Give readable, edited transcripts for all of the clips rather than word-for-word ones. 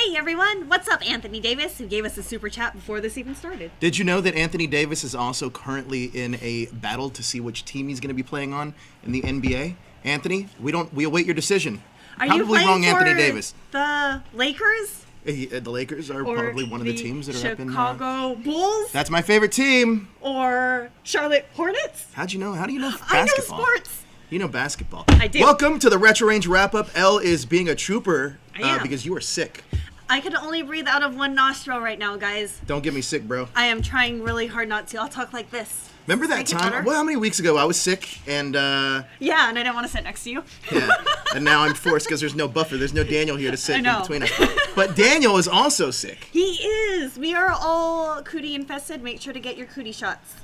Hey everyone, what's up? Anthony Davis, who gave us a super chat before this even started. Did you know that Anthony Davis is also currently in a battle to see which team he's going to be playing on in the NBA? Anthony, we await your decision. Are probably you playing wrong, for Anthony Davis. The Lakers? The Lakers are probably one of the teams that are up in Chicago Bulls? That's my favorite team. Or Charlotte Hornets? How'd you know? How do you know I basketball? know sports. You know basketball. I do. Welcome to the Retro Range Wrap-Up. Elle is being a trooper because you are sick. I can only breathe out of one nostril right now, guys. Don't get me sick, bro. I am trying really hard not to. I'll talk like this. Remember that time? Well, how many weeks ago I was sick and yeah, and I didn't want to sit next to you. Yeah, and now I'm forced because there's no buffer. There's no Daniel here to sit in between us. I know. But Daniel is also sick. He is. We are all cootie infested. Make sure to get your cootie shots.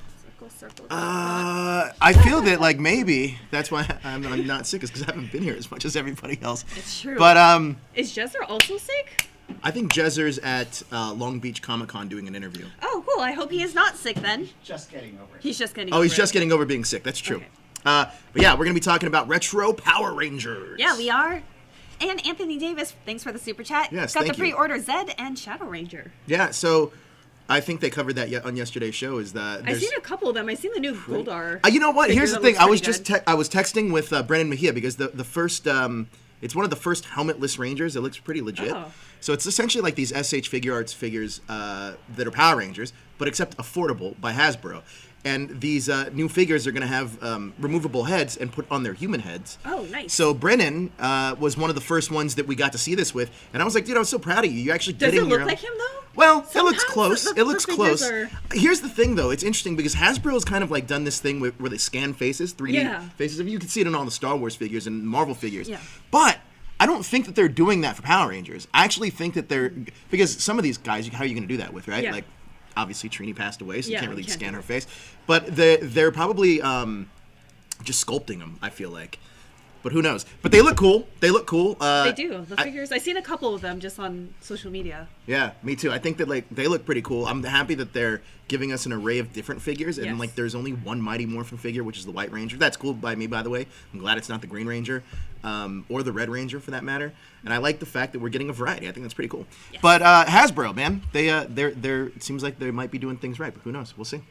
Circle. I feel that like maybe that's why I'm not sick is because I haven't been here as much as everybody else. It's true. But is Jezzer also sick? I think Jezzer's at Long Beach Comic Con doing an interview. Oh, cool. I hope he is not sick then. Just getting over it. He's just getting over it. Oh, he's just getting over being sick. That's true. Okay. But yeah, we're going to be talking about retro Power Rangers. Yeah, we are. And Anthony Davis, thanks for the super chat. Yes, got thank the pre-order Zed and Shadow Ranger. Yeah, so I think they covered that on yesterday's show. Is that I've seen a couple of them. I've seen the new Goldar. You know what? Here's the thing. I was just I was texting with Brennan Mejia because the first it's one of the first helmetless Rangers. It looks pretty legit. Oh. So it's essentially like these SH Figure Arts figures that are Power Rangers, but except affordable by Hasbro. And these new figures are going to have removable heads and put on their human heads. Oh, nice. So Brennan was one of the first ones that we got to see this with. And I was like, dude, I was so proud of you. You actually Does getting it look like him, though? Well, Sometimes it looks close. It looks close. Are... Here's the thing, though. It's interesting because Hasbro's kind of like done this thing where they scan faces, 3D faces. You can see it in all the Star Wars figures and Marvel figures. Yeah. But I don't think that they're doing that for Power Rangers. I actually think that they're... Because some of these guys, how are you going to do that with, right? Yeah. Like, obviously Trini passed away, so you can't really scan her face. But they're probably just sculpting them, I feel like. But who knows? But they look cool. They look cool. They do. The figures. I've seen a couple of them just on social media. Yeah, me too. I think that like they look pretty cool. I'm happy that they're giving us an array of different figures, and like there's only one Mighty Morphin figure, which is the White Ranger. That's cool by me, by the way. I'm glad it's not the Green Ranger, or the Red Ranger for that matter. And I like the fact that we're getting a variety. I think that's pretty cool. Yes. But Hasbro, man, they're it seems like they might be doing things right, but who knows? We'll see.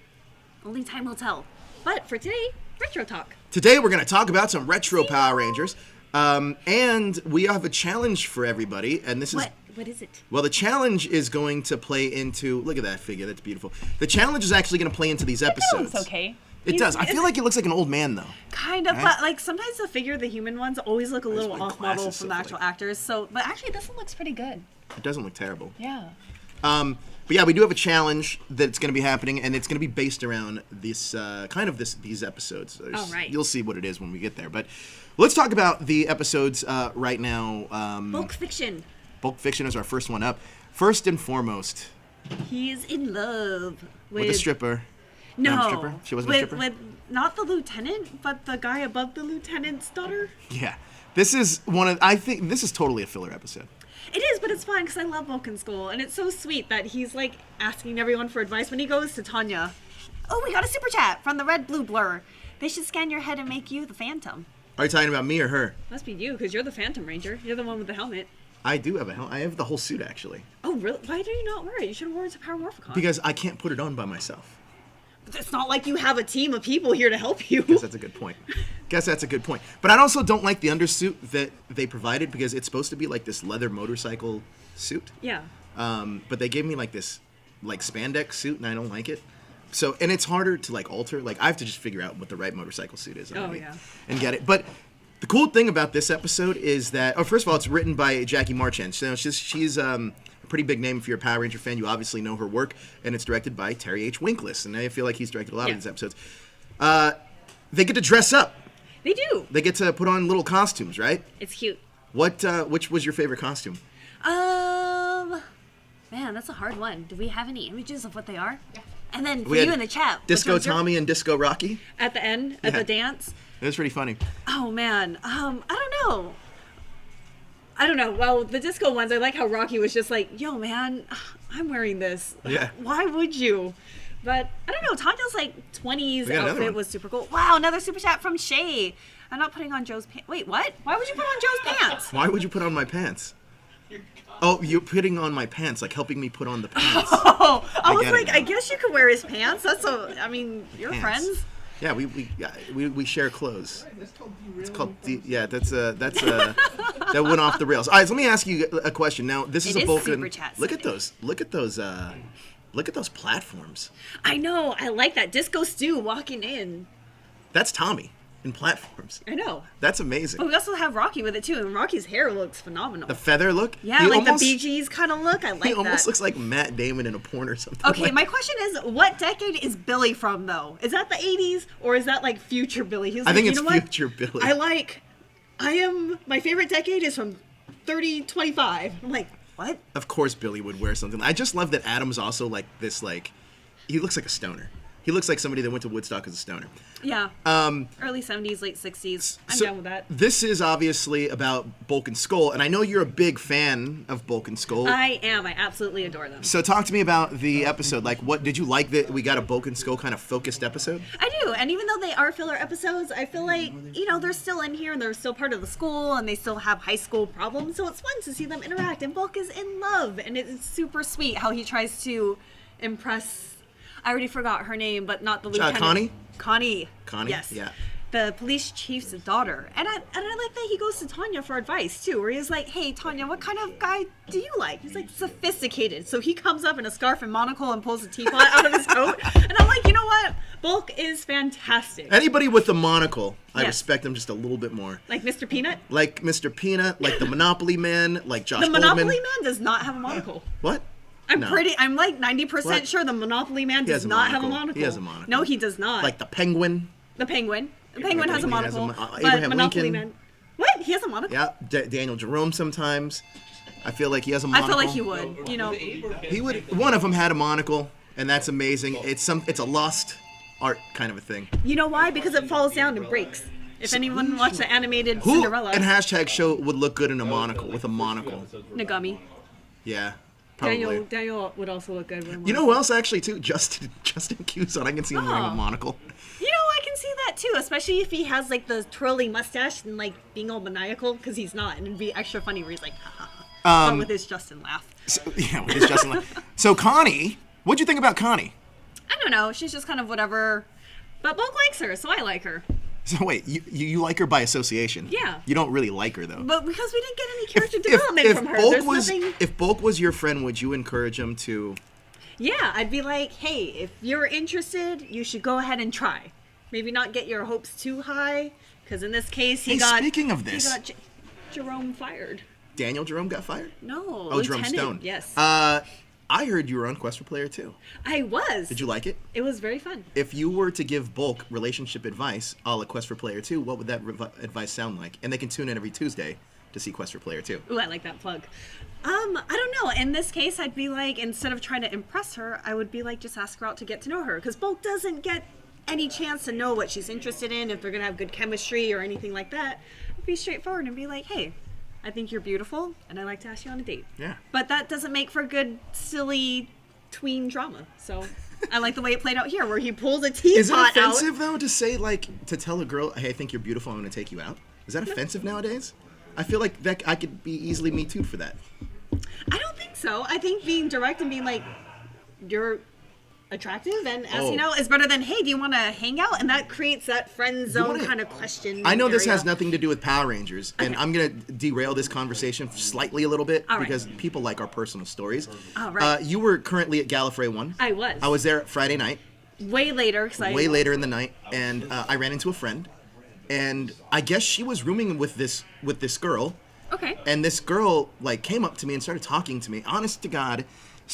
Only time will tell. But for today, Retro Talk. Today we're going to talk about some retro Power Rangers, and we have a challenge for everybody. And this is what is it? Well, the challenge is going to play into. Look at that figure. That's beautiful. The challenge is actually going to play into these episodes. It's okay. It does. I feel like it looks like an old man, though. Kind of, but like sometimes the human ones always look a little off model from the actual like... actors. So, but actually, this one looks pretty good. It doesn't look terrible. Yeah. But yeah, we do have a challenge that's going to be happening, and it's going to be based around this these episodes. Oh, right. You'll see what it is when we get there. But let's talk about the episodes right now. Bulk Fiction. Bulk Fiction is our first one up. First and foremost, he's in love with a stripper. No, not a stripper. She wasn't a stripper. With not the lieutenant, but the guy above the lieutenant's daughter. Yeah, this is one of. I think this is totally a filler episode. It is, but it's fine because I love Vulcan School, and it's so sweet that he's like asking everyone for advice when he goes to Tanya. Oh, we got a super chat from the Red Blue Blur. They should scan your head and make you the Phantom. Are you talking about me or her? Must be you, because you're the Phantom Ranger. You're the one with the helmet. I do have a helmet. I have the whole suit, actually. Oh, really? Why do you not wear it? You should have worn it to Power Morphicon. Because I can't put it on by myself. But it's not like you have a team of people here to help you. Guess that's a good point. But I also don't like the undersuit that they provided because it's supposed to be like this leather motorcycle suit. Yeah. But they gave me like this like spandex suit and I don't like it. So, and it's harder to like alter. Like I have to just figure out what the right motorcycle suit is. And get it. But the cool thing about this episode is that, first of all, it's written by Jackie Marchand. So she's a pretty big name if you're a Power Ranger fan. You obviously know her work, and it's directed by Terry H. Winkless, and I feel like he's directed a lot of these episodes. They get to dress up. They do. They get to put on little costumes, right? It's cute. Which was your favorite costume? Man, that's a hard one. Do we have any images of what they are? Yeah. And then for you in the chat, Disco Tommy and Disco Rocky at the end at the dance. It was pretty funny. Oh man, I don't know. Well, the disco ones, I like how Rocky was just like, "Yo, man, I'm wearing this. Yeah. Why would you?" But I don't know. Tanya's like 20s outfit was super cool. Wow, another super chat from Shay. I'm not putting on Joe's pants. Wait, what? Why would you put on Joe's pants? Why would you put on my pants? Oh, you're putting on my pants, like helping me put on the pants. Oh, I was like, it I guess you could wear his pants. I mean, you're Pants. friends. Yeah, we share clothes. It's called that went off the rails. All right, so let me ask you a question. Now, this is It a is Vulcan. Super Chat Look at Sunday. those platforms. I know. I like that. Disco Stew walking in. That's Tommy in platforms. I know. That's amazing. But we also have Rocky with it too, and Rocky's hair looks phenomenal. The feather look. Yeah, He like almost, the Bee Gees kind of look. I like that. He almost looks like Matt Damon in a porn or something. Okay, my question is, what decade is Billy from, though? Is that the 80s, or is that, like, future Billy? He was I like, think you it's know what? future Billy. My favorite decade is from 3025. I'm like, what? Of course Billy would wear something. I just love that Adam's also like this, like, he looks like a stoner. He looks like somebody that went to Woodstock as a stoner. Yeah. Early 70s, late 60s. I'm down with that. This is obviously about Bulk and Skull, and I know you're a big fan of Bulk and Skull. I am. I absolutely adore them. So talk to me about the episode. Like, what did you like that we got a Bulk and Skull kind of focused episode? I do, and even though they are filler episodes, I feel like, they're still in here, and they're still part of the school, and they still have high school problems, so it's fun to see them interact, and Bulk is in love, and it's super sweet how he tries to impress... I already forgot her name, but not the lieutenant. Connie? Connie. Yes. Yeah. The police chief's daughter. And I like that he goes to Tanya for advice, too, where he's like, hey, Tanya, what kind of guy do you like? He's like, sophisticated. So he comes up in a scarf and monocle and pulls a teapot out of his coat. And I'm like, you know what? Bulk is fantastic. Anybody with a monocle, I Yes. respect them just a little bit more. Like Mr. Peanut? Like Mr. Peanut, like the Monopoly Man, like Josh The Monopoly Goldman. Man does not have a monocle. What? I'm No. like 90% What? sure the Monopoly Man does has a not have a monocle. monocle. He has a monocle. No, he does not. Like the Penguin. The Penguin. The Penguin has a Penguin has a monocle. mo- But Abraham Monopoly Lincoln. Man. What? He has a monocle? Yeah, Daniel Jerome sometimes. I feel like he has a I monocle. feel like he would. He would. One of them had a monocle, and that's amazing. It's a lost art kind of a thing. You know why? Because it falls down and breaks. If anyone watched the animated Who Cinderella, and hashtag show would look good in a monocle with a monocle? Nagami. Yeah, probably. Daniel would also look good with a You know who else actually too? Justin Cuson. I can see him wearing a monocle. I can see that too, especially if he has like the twirly mustache and like being all maniacal, because he's not, and it'd be extra funny where he's like, ha ha ha, but with his Justin laugh. With his Justin laugh. So Connie, what'd you think about Connie? I don't know, she's just kind of whatever, but Bulk likes her, so I like her. So wait, you like her by association? Yeah. You don't really like her though. But because we didn't get any character development from her, there's nothing. If Bulk was your friend, would you encourage him to? Yeah, I'd be like, hey, if you're interested, you should go ahead and try. Maybe not get your hopes too high, because in this case, speaking of this, he got Jerome fired. Daniel Jerome got fired? No, Oh, Jerome Lieutenant, Stone. Yes. I heard you were on Quest for Player 2. I was. Did you like it? It was very fun. If you were to give Bulk relationship advice a la Quest for Player 2, what would that advice sound like? And they can tune in every Tuesday to see Quest for Player 2. Ooh, I like that plug. I don't know. In this case, I'd be like, instead of trying to impress her, I would be like, just ask her out to get to know her. Because Bulk doesn't get any chance to know what she's interested in, if they're going to have good chemistry or anything like that. I'd be straightforward and be like, hey, I think you're beautiful, and I'd like to ask you on a date. Yeah. But that doesn't make for good, silly tween drama. So I like the way it played out here, where he pulls a teapot out. Is it offensive, though, to say, like, to tell a girl, hey, I think you're beautiful, I'm going to take you out? Is that offensive nowadays? I feel like that I could be easily Me Too'd for that. I don't think so. I think being direct and being like, you're attractive and asking out is better than, hey, do you want to hang out? And that creates that friend zone kind of question. I know this area. has nothing to do with Power Rangers, and I'm going to derail this conversation slightly a little bit because people like our personal stories. All right. You were currently at Gallifrey 1. I was. I was there Friday night. Way later. Way later in the night, and I ran into a friend, and I guess she was rooming with this girl. Okay. And this girl, like, came up to me and started talking to me. Honest to God.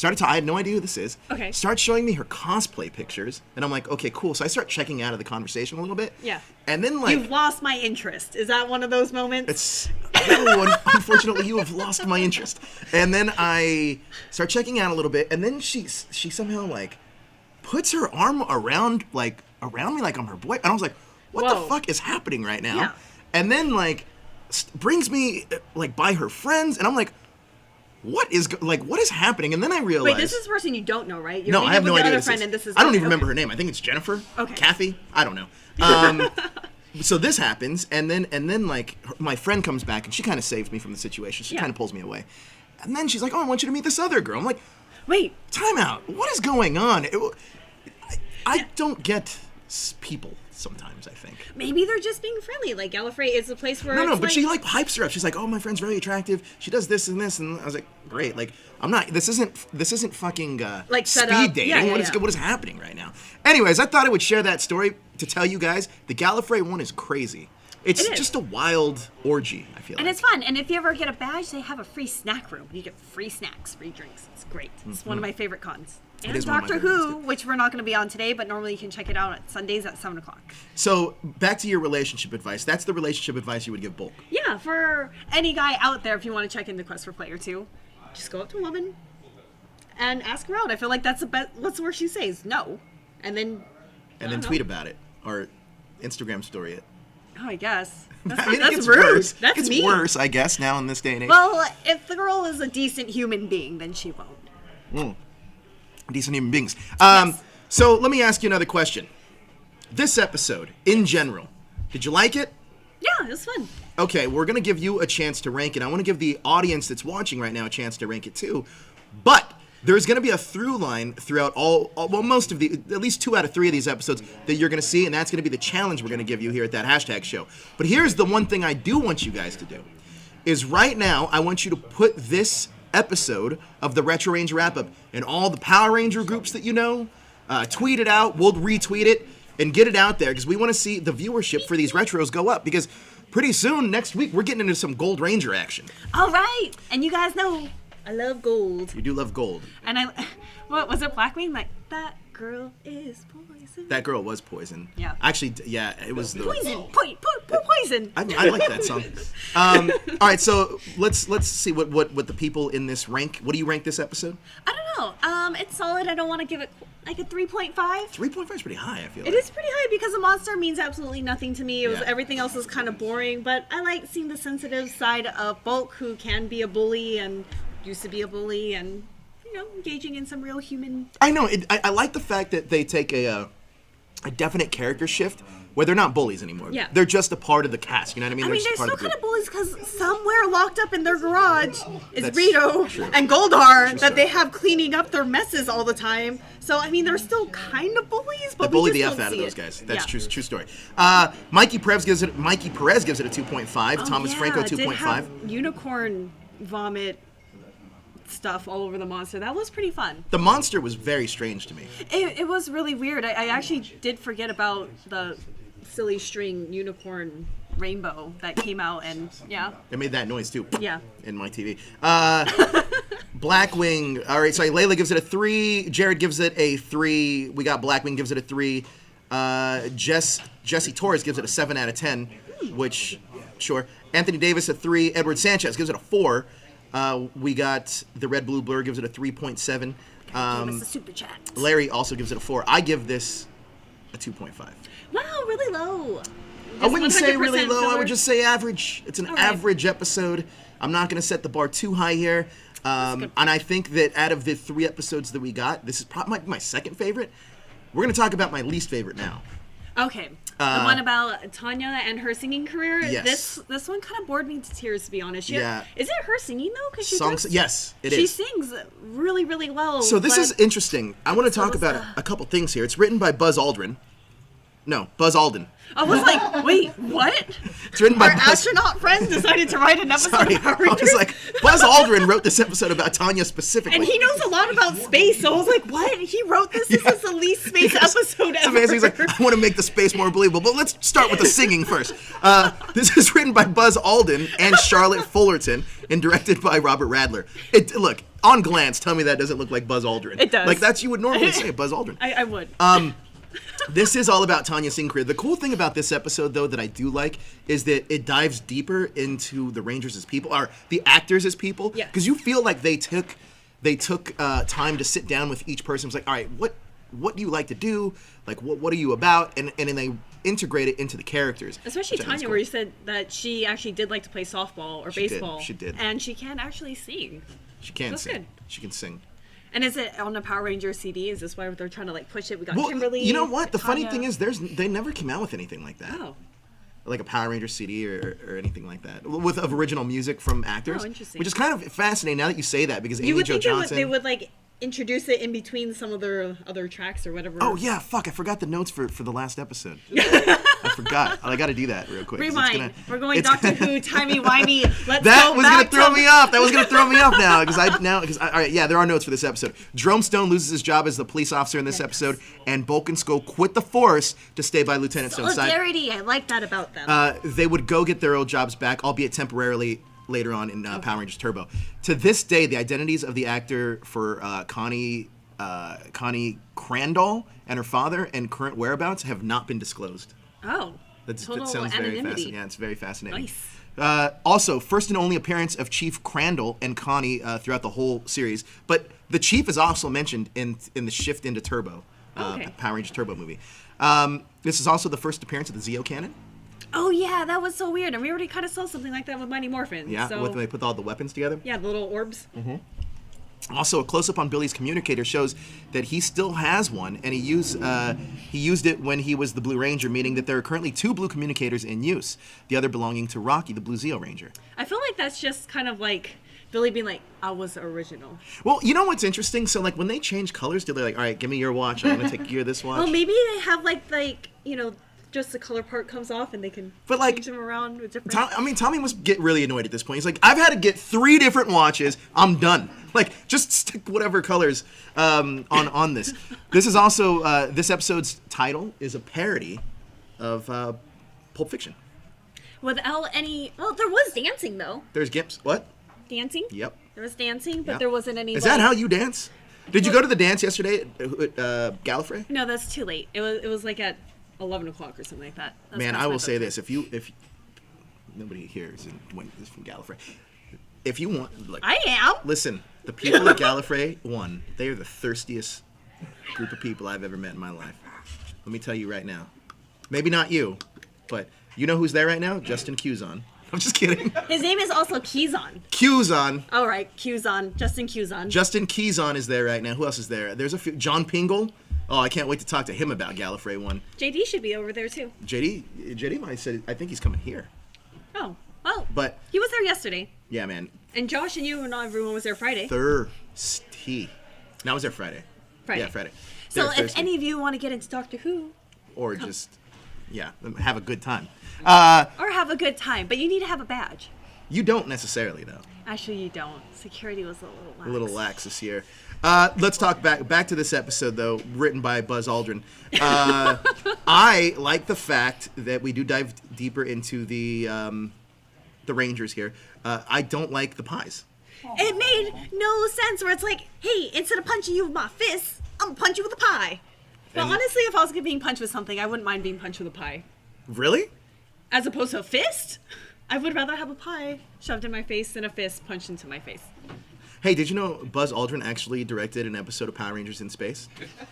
I had no idea who this is. Okay. Started showing me her cosplay pictures. And I'm like, okay, cool. So I start checking out of the conversation a little bit. Yeah. And then, like... You've lost my interest. Is that one of those moments? Unfortunately, you have lost my interest. And then I start checking out a little bit. And then she somehow, like, puts her arm around me like I'm her boy. And I was like, what the fuck is happening right now? Yeah. And then, like... brings me like by her friends, and I'm like, what is happening? And then I realized, wait, this is a person you don't know, right? You're no, I have no idea. I don't even remember her name. I think it's Jennifer. Okay. Kathy. I don't know. So this happens, and then like my friend comes back, and she kind of saves me from the situation. She kind of pulls me away. And then she's like, oh, I want you to meet this other girl. I'm like, wait, time out. What is going on? I don't get people sometimes, I think. Maybe they're just being friendly. Like, Gallifrey is a place where No, but she, like, hypes her up. She's like, oh, my friend's very attractive. She does this and this. And I was like, great. Like, I'm not, this isn't fucking, like, speed dating. Yeah, What is happening right now? Anyways, I thought I would share that story to tell you guys the Gallifrey one is crazy. It's just a wild orgy, I feel like. And it's fun. And if you ever get a badge, they have a free snack room. You get free snacks, free drinks. It's great. It's one of my favorite cons. And Doctor Who, which we're not going to be on today, but normally you can check it out on Sundays at 7 o'clock. So, back to your relationship advice. That's the relationship advice you would give Bulk. Yeah, for any guy out there, if you want to check into Quest for Player 2, just go up to a woman and ask her out. I feel like that's the best. What's the worst she says? No. And then tweet about it. Or Instagram story it. Oh, I guess. That's rude. Worse. That's it's mean. Worse, I guess, now in this day and age. Well, if the girl is a decent human being, then she won't. Decent human beings. Yes. So let me ask you another question. This episode, in general, did you like it? Yeah, it was fun. Okay, we're going to give you a chance to rank it. I want to give the audience that's watching right now a chance to rank it too. But there's going to be a through line throughout most of at least 2 out of 3 of these episodes that you're going to see, and that's going to be the challenge we're going to give you here at that hashtag show. But here's the one thing I do want you guys to do, is right now I want you to put this episode of the Retro Ranger Wrap-Up in all the Power Ranger groups that you know, tweet it out, we'll retweet it, and get it out there, because we want to see the viewership for these retros go up, because pretty soon, next week, we're getting into some Gold Ranger action. All right, and you guys know I love gold. You do love gold. And what was it, Blackwing? Like, that girl is poison. That girl was poison. Yeah. Actually, yeah, it was the poison. Poison. I like that song. All right, so let's see what the people in this rank. What do you rank this episode? I don't know. It's solid. I don't want to give it like a 3.5. 3.5 is pretty high, I feel like. It is pretty high because the monster means absolutely nothing to me. Everything else is kind of boring, but I like seeing the sensitive side of Bulk, who can be a bully and used to be a bully, and engaging in some real human. I know. I like the fact that they take a definite character shift where they're not bullies anymore. Yeah. They're just a part of the cast. You know what I mean? They're still kind of bullies because somewhere locked up in their garage is That's Rito true. and Goldar that they have cleaning up their messes all the time. So, I mean, they're still kind of bullies, but they bully we the just F don't out of see those it. guys. That's Yeah. true story. Mikey Perez gives it a 2.5. Thomas Franco, It did 2.5. have unicorn vomit stuff all over the monster. That was pretty fun. The monster was very strange to me. It was really weird. I actually did forget about the silly string unicorn rainbow that came out, and It made that noise too. Yeah. In my TV. Blackwing. All right, sorry. Layla gives it a 3. Jared gives it a 3. We got Blackwing gives it a 3. Jesse Torres gives it a 7 out of 10, which, sure. Anthony Davis a 3. Edward Sanchez gives it a 4. We got the Red Blue Blur gives it a 3.7. gave us a super chat. Larry also gives it a 4. I give this a 2.5. Wow, really low. I wouldn't say 100% really low. I filler? would just say average. It's an average episode. I'm not going to set the bar too high here. And I think that out of the 3 episodes that we got, this is probably my second favorite. We're going to talk about my least favorite now. Okay. The one about Tanya and her singing career. Yes. This one kind of bored me to tears, to be honest. Yeah. Is it her singing though? Because Yes, it she is. sings really, really well. So this is interesting. I want to talk about a couple things here. It's written by Buzz Aldrin. No, Buzz Alden. I was like, wait, what? It's written by Our astronaut friends decided to write an episode of Power I was Rangers? like, Buzz Aldrin wrote this episode about Tanya specifically. And he knows a lot about space, so I was like, what? He wrote this? This is the least space episode It's ever. amazing. He's like, I want to make the space more believable, but let's start with the singing first. This is written by Buzz Alden and Charlotte Fullerton and directed by Robert Radler. Look, on glance, tell me that doesn't look like Buzz Aldrin. It does. Like, that's you would normally say, Buzz Aldrin. I would. This is all about Tanya's singing career. The cool thing about this episode, though, that I do like is that it dives deeper into the Rangers as people, or the actors as people. Yeah. Because you feel like they took time to sit down with each person. It's like, all right, what do you like to do? Like, what are you about? And then they integrate it into the characters. Especially which I think is Tanya, cool. where you said that she actually did like to play softball or baseball. She did. And she can actually sing. She can That's sing. good. She can sing. And is it on the Power Rangers CD? Is this why they're trying to like push it? We got Well, Kimberly. you know what? The funny Tanya. thing is, they never came out with anything like that. Oh. like a Power Rangers CD or anything like that, with of original music from actors. Oh, interesting. Which is kind of fascinating now that you say that, because You Amy would Jo think Johnson. they would like introduce it in between some of their other tracks or whatever. Oh yeah, fuck! I forgot the notes for the last episode. I forgot. I got to do that real quick. Rewind. We're going Doctor Who, timey-wimey. Let's that go was back gonna throw me off. That was gonna throw me off now all right, yeah, there are notes for this episode. Jerome Stone loses his job as the police officer in this episode, and Bulk and Skull quit the force to stay by Lieutenant Stone's side. Solidarity. I like that about them. They would go get their old jobs back, albeit temporarily, later on in Power Rangers Turbo. To this day, the identities of the actor for Connie Crandall and her father and current whereabouts have not been disclosed. Oh. That Total sounds very anonymity. fascinating. Yeah, it's very fascinating. Nice. Also, first and only appearance of Chief Crandall and Connie throughout the whole series. But the Chief is also mentioned in the shift into Turbo, Power Rangers Turbo movie. This is also the first appearance of the Zeo cannon. Oh yeah, that was so weird, and we already kind of saw something like that with Mighty Morphin. Yeah, so, when they put all the weapons together. Yeah, the little orbs. Mm-hmm. Also, a close-up on Billy's communicator shows that he still has one, and he used it when he was the Blue Ranger, meaning that there are currently 2 blue communicators in use, the other belonging to Rocky, the Blue Zeo Ranger. I feel like that's just kind of like Billy being like, I was original. Well, you know what's interesting? So, like, when they change colors, they're like, all right, give me your watch. I'm going to take your this watch. Well, maybe they have like you know, just the color part comes off and they can change them around with different... Tommy must get really annoyed at this point. He's like, I've had to get 3 different watches. I'm done. Like, just stick whatever colors on this. This is also, this episode's title is a parody of Pulp Fiction. Without any... Well, there was dancing, though. There's Gimps. What? Dancing? Yep. There was dancing, but Yep. there wasn't any... Is that how you dance? Did you go to the dance yesterday at Gallifrey? No, that's too late. It was like at 11 o'clock or something like that. Man, I will say this. If nobody here is from Gallifrey. If you want... Like, I am! Listen, the people at Gallifrey, they are the thirstiest group of people I've ever met in my life. Let me tell you right now. Maybe not you, but you know who's there right now? Justin Cuson. I'm just kidding. His name is also Keyson. Cuson. All right, Keyson. Justin Keyson. Justin Keyson is there right now. Who else is there? There's a few. John Pingle. Oh, I can't wait to talk to him about Gallifrey 1. JD should be over there, too. JD might say, I think he's coming here. Oh, well. But he was there yesterday. Yeah, man. And Josh and you and everyone was there Friday. Thirsty. No, I was there Friday. Friday. Yeah, Friday. So if any of you want to get into Doctor Who... Or just, have a good time. Or have a good time, but you need to have a badge. You don't necessarily, though. Actually, you don't. Security was a little lax. A little lax this year. Let's talk back to this episode, though, written by Buzz Aldrin. I like the fact that we do dive deeper into the Rangers here. I don't like the pies. It made no sense where it's like, hey, instead of punching you with my fists, I'm going to punch you with a pie. But honestly, if I was being punched with something, I wouldn't mind being punched with a pie. Really? As opposed to a fist? I would rather have a pie shoved in my face than a fist punched into my face. Hey, did you know Buzz Aldrin actually directed an episode of Power Rangers in Space?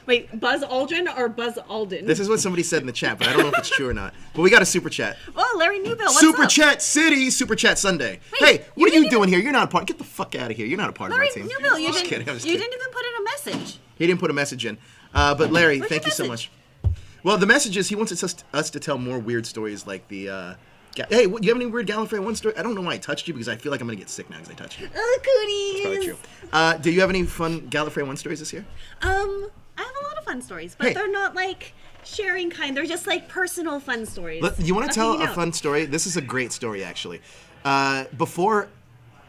Wait, Buzz Aldrin or Buzz Alden? This is what somebody said in the chat, but I don't know if it's true or not. But we got a super chat. Oh, Larry Newbill, what's Super up? Chat City, Super Chat Sunday. Wait, hey, what are you doing here? You're not a part. Get the fuck out of here. You're not a part Larry of my team. Newbill, you I'm just didn't kidding. even put in a message. He didn't put a message in. But Larry, What's thank your you so message? much. Well, the message is he wants us to tell more weird stories like the... Hey, do you have any weird Gallifrey 1 story? I don't know why I touched you because I feel like I'm going to get sick now because I touched you. Oh, cooties. That's probably true. Do you have any fun Gallifrey 1 stories this year? I have a lot of fun stories, but they're not like sharing kind. They're just like personal fun stories. You want to tell a fun story? This is a great story, actually. Before,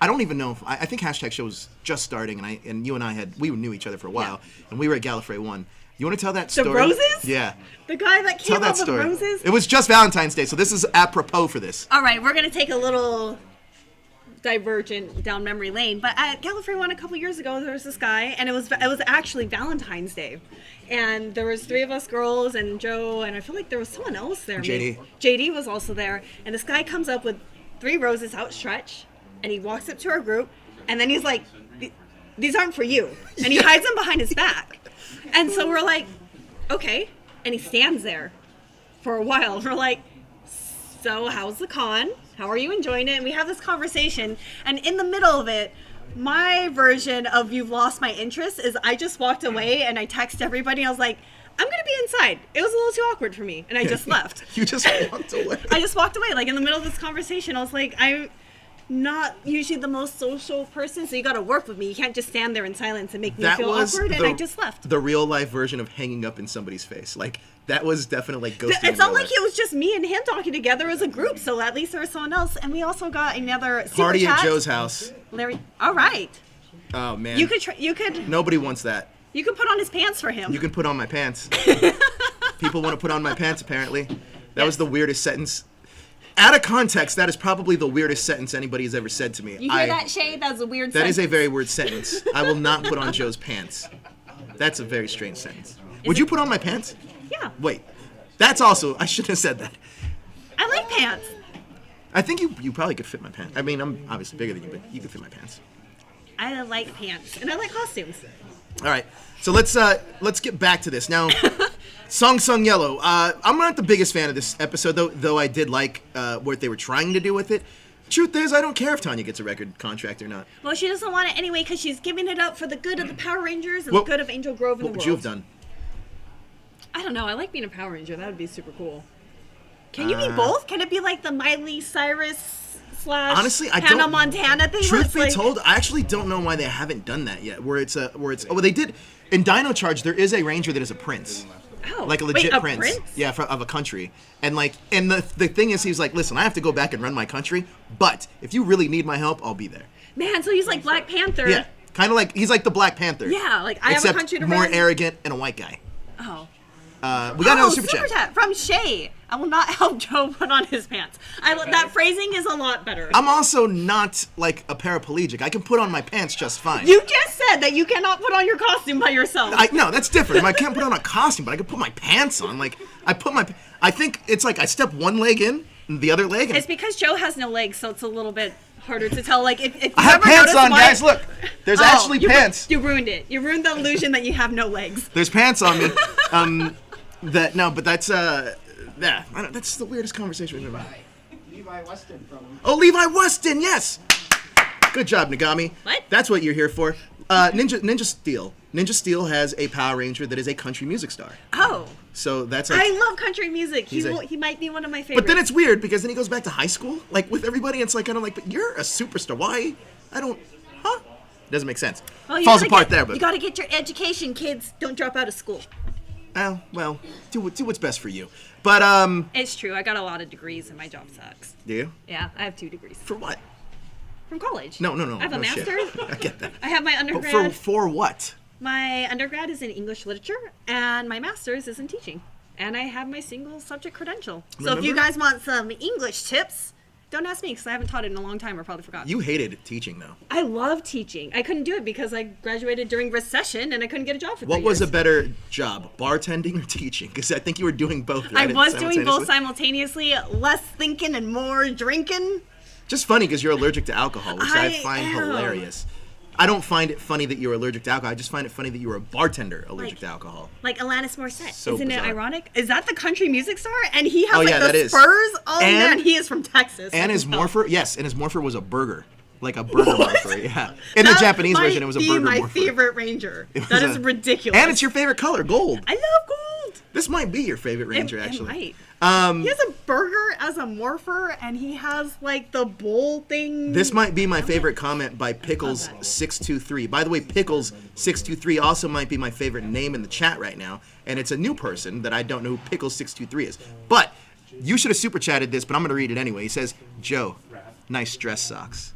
I don't even know if I think #show was just starting, and you and I we knew each other for a while, and we were at Gallifrey 1. You want to tell that story? The roses? Yeah. The guy that came up with roses? It was just Valentine's Day, so this is apropos for this. All right, we're going to take a little divergent down memory lane. But at Gallifrey 1 a couple years ago, there was this guy, and it was actually Valentine's Day. And there was 3 of us girls and Joe, and I feel like there was someone else there. JD. JD was also there. And this guy comes up with 3 roses outstretched, and he walks up to our group, and then he's like, these aren't for you. And he hides them behind his back. And so we're like, okay. And he stands there for a while. We're like, so how's the con? How are you enjoying it? And we have this conversation. And in the middle of it, my version of you've lost my interest is I just walked away and I text everybody. I was like, I'm gonna be inside. It was a little too awkward for me, and I just left. You just walked away. I just walked away, like in the middle of this conversation. I was like, I'm not usually the most social person, so you got to work with me. You can't just stand there in silence and make me feel awkward. And I just left. The real life version of hanging up in somebody's face. Like that was definitely like ghosting. It's not like it was just me and him talking together as a group. So at least there was someone else, and we also got another super party chat. at Joe's house. Larry, all right. Oh man. You could. Nobody wants that. You can put on his pants for him. You can put on my pants. People want to put on my pants, apparently. That was the weirdest sentence. Out of context, that is probably the weirdest sentence anybody has ever said to me. You hear that, Shay? That's a weird sentence. sentence. That is a very weird sentence. I will not put on Joe's pants. That's a very strange sentence. Would you put on my pants? Yeah. Wait. That's also... I shouldn't have said that. I like pants. I think you probably could fit my pants. I mean, I'm obviously bigger than you, but you could fit my pants. I like pants. And I like costumes. All right. So let's get back to this. Now... Song Sung Yellow. I'm not the biggest fan of this episode, though I did like what they were trying to do with it. Truth is, I don't care if Tanya gets a record contract or not. Well, she doesn't want it anyway because she's giving it up for the good of the Power Rangers and the good of Angel Grove and the world. What would you have done? I don't know. I like being a Power Ranger. That would be super cool. Can you be both? Can it be like the Miley Cyrus / honestly, Hannah Montana thing? Truth be told, I actually don't know why they haven't done that yet. Where it's they did in Dino Charge. There is a ranger that is a prince. Oh, like a legit wait, prince. Yeah, of a country. And the thing is, he's like, listen, I have to go back and run my country, but if you really need my help, I'll be there. Man, so he's like Black Panther. Yeah, kind of like, he's like the Black Panther. Yeah, like I have a country to run. Except more arrogant and a white guy. Oh. We got another super chat from Shay. I will not help Joe put on his pants. That phrasing is a lot better. I'm also not like a paraplegic. I can put on my pants just fine. You just said that you cannot put on your costume by yourself. No, that's different. I can't put on a costume, but I can put my pants on. Like I think it's like I step one leg in, and the other leg. It's because Joe has no legs, so it's a little bit harder to tell. Like if you I have ever pants on, my... guys. Look, there's actually pants. You ruined it. You ruined the illusion that you have no legs. There's pants on me. That's that's the weirdest conversation we've ever had. Levi Weston from... Oh, Levi Weston, yes! Good job, Nagami. What? That's what you're here for. Ninja Steel. Ninja Steel has a Power Ranger that is a country music star. Oh. So that's like... I love country music. He might be one of my favorites. But then it's weird because then he goes back to high school, like with everybody, it's like kind of like, but you're a superstar. Why? Doesn't make sense. Well, Falls apart there, but... You gotta get your education, kids. Don't drop out of school. Oh, well, do what's best for you. But, It's true. I got a lot of degrees and my job sucks. Do you? Yeah, I have 2 degrees. For what? From college. No. I have a master's. I get that. I have my undergrad. For what? My undergrad is in English literature, and my master's is in teaching. And I have my single subject credential. So if you guys want some English tips, don't ask me because I haven't taught it in a long time or probably forgot. You hated teaching, though. I love teaching. I couldn't do it because I graduated during recession and I couldn't get a job for 3 years. What was a better job, bartending or teaching? Because I think you were doing both, right? I was doing both simultaneously, less thinking and more drinking. Just funny because you're allergic to alcohol, which I find hilarious. I don't find it funny that you're allergic to alcohol. I just find it funny that you're a bartender allergic to alcohol. Like Alanis Morissette. So Isn't bizarre. it ironic? Is that the country music star? And he has that Spurs? Oh, man, he is from Texas. And his morpher, and his morpher was a burger. Like a burger morpher, yeah. In the Japanese version, it was a burger morpher. My favorite Ranger. That is ridiculous. And it's your favorite color, gold. I love gold. This might be your favorite Ranger, actually. It might. He has a burger as a morpher, and he has like the bowl thing. This might be my favorite comment by Pickles623. By the way, Pickles623 also might be my favorite name in the chat right now, and it's a new person that I don't know who Pickles623 is. But you should have super chatted this, but I'm going to read it anyway. He says, Joe, nice dress socks.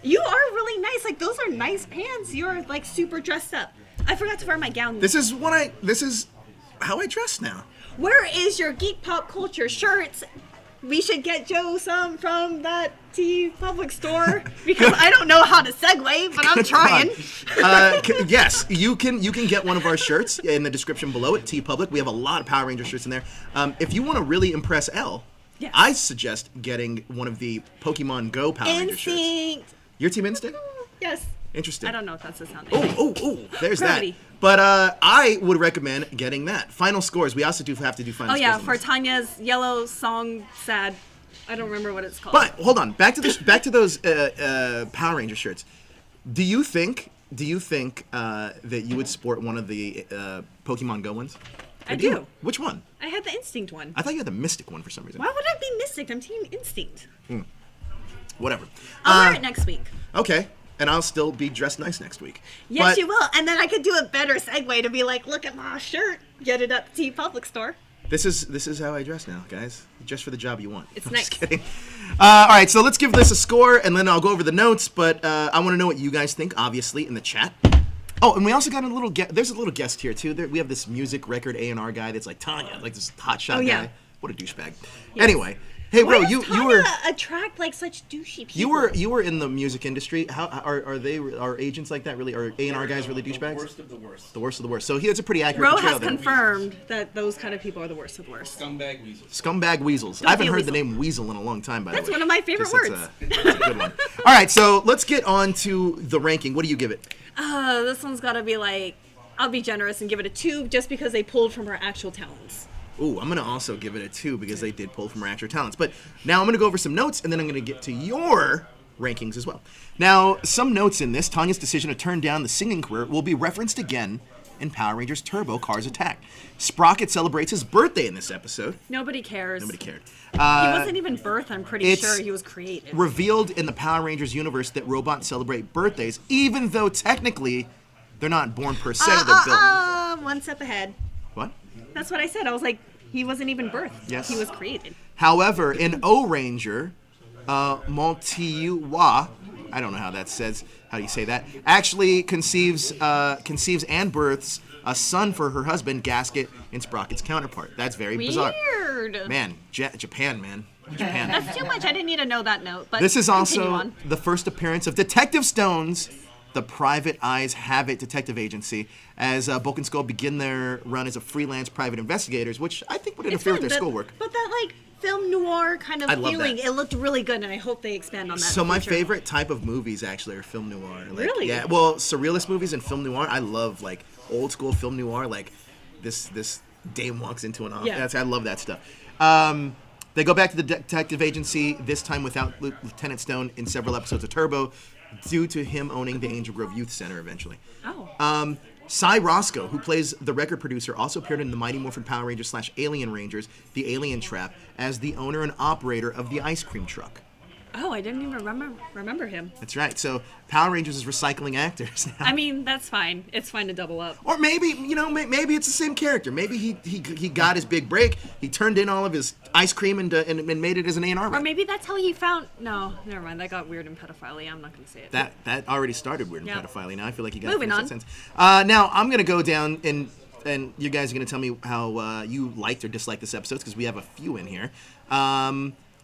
You are really nice. Like, those are nice pants. You're like super dressed up. I forgot to wear my gown. This is how I dress now. Where is your geek pop culture shirts? We should get Joe some from that Tea Public store because I don't know how to segue, but I'm trying. Yes, you can get one of our shirts in the description below at Tea Public. We have a lot of Power Ranger shirts in there. If you want to really impress Elle, yes. I suggest getting one of the Pokemon Go Power Ranger shirts. Your Team Instinct? Yes. Interesting. I don't know if that's the sound. Oh, there's Gravity. that. But I would recommend getting that. Final scores. We also have to do final scores. Oh yeah, for Tanya's yellow song, sad. I don't remember what it's called. But hold on, back to those Power Ranger shirts. Do you think do you think that you would sport one of the Pokemon Go ones? I do. Which one? I had the Instinct one. I thought you had the Mystic one for some reason. Why would I be Mystic? I'm Team Instinct. Whatever. I'll wear it next week. Okay. And I'll still be dressed nice next week. Yes, you will. And then I could do a better segue to be like, look at my shirt. Get it at the public store. This is how I dress now, guys. Just for the job you want. It's I'm nice. Just kidding. All right, so let's give this a score, and then I'll go over the notes. But I want to know what you guys think, obviously, in the chat. Oh, and we also got a little there's a little guest here, too. We have this music record A&R guy that's like Tanya, like this hotshot guy. What a douchebag. Yes. Anyway. Hey, bro, you were attract like such douchey people. You were in the music industry. How are agents like that really? Are A&R guys really douchebags? The worst of the worst. The worst of the worst. So it's a pretty accurate Ro portrayal. has confirmed that those kind of people are the worst of the worst. Scumbag weasels. Scumbag weasels. I haven't heard the name weasel in a long time. By the way, that's one of my favorite words. That's a good one. All right, so let's get on to the ranking. What do you give it? This one's got to be like, I'll be generous and give it a 2 just because they pulled from her actual talents. Ooh, I'm going to also give it a 2 because they did pull from her actual talents. But now I'm going to go over some notes, and then I'm going to get to your rankings as well. Now, some notes in this. Tanya's decision to turn down the singing career will be referenced again in Power Rangers Turbo Cars Attack. Sprocket celebrates his birthday in this episode. Nobody cares. Nobody cared. He wasn't even birthed, I'm pretty sure he was created. Revealed in the Power Rangers universe that robots celebrate birthdays, even though technically they're not born per se. They're built. One step ahead. What? That's what I said. I was like, he wasn't even birthed. Yes. He was created. However, in O Ranger, Montiua, I don't know how that says. How do you say that? Actually conceives and births a son for her husband, Gasket, and Sprocket's counterpart. That's very bizarre. Weird. Man, Japan, man. Japan. That's too much. I didn't need to know that note. But this is also on. the first appearance of Detective Stone's The Private Eyes Have It detective agency, as Bulk and Skull begin their run as a freelance private investigators, which I think would interfere with their schoolwork. But that like film noir kind of feeling, that. it looked really good, and I hope they expand on that. So my favorite type of movies actually are film noir. Like, really? Yeah. Well, surrealist movies and film noir. I love like old school film noir. Like this dame walks into an office. Yeah. I love that stuff. They go back to the detective agency, this time without Lieutenant Stone in several episodes of Turbo, due to him owning the Angel Grove Youth Center eventually. Oh. Cy Roscoe, who plays the record producer, also appeared in the Mighty Morphin Power Rangers / Alien Rangers, The Alien Trap, as the owner and operator of the ice cream truck. Oh, I didn't even remember him. That's right. So Power Rangers is recycling actors now. I mean, that's fine. It's fine to double up. Or maybe, maybe it's the same character. Maybe he got his big break. He turned in all of his ice cream and made it as an A&R. Or maybe that's how he found... No, never mind. That got weird and pedophilia. I'm not going to say it. That already started weird and pedophilia. Now I feel like you got Moving on. Sense. Now I'm going to go down and you guys are going to tell me how you liked or disliked this episode, because we have a few in here.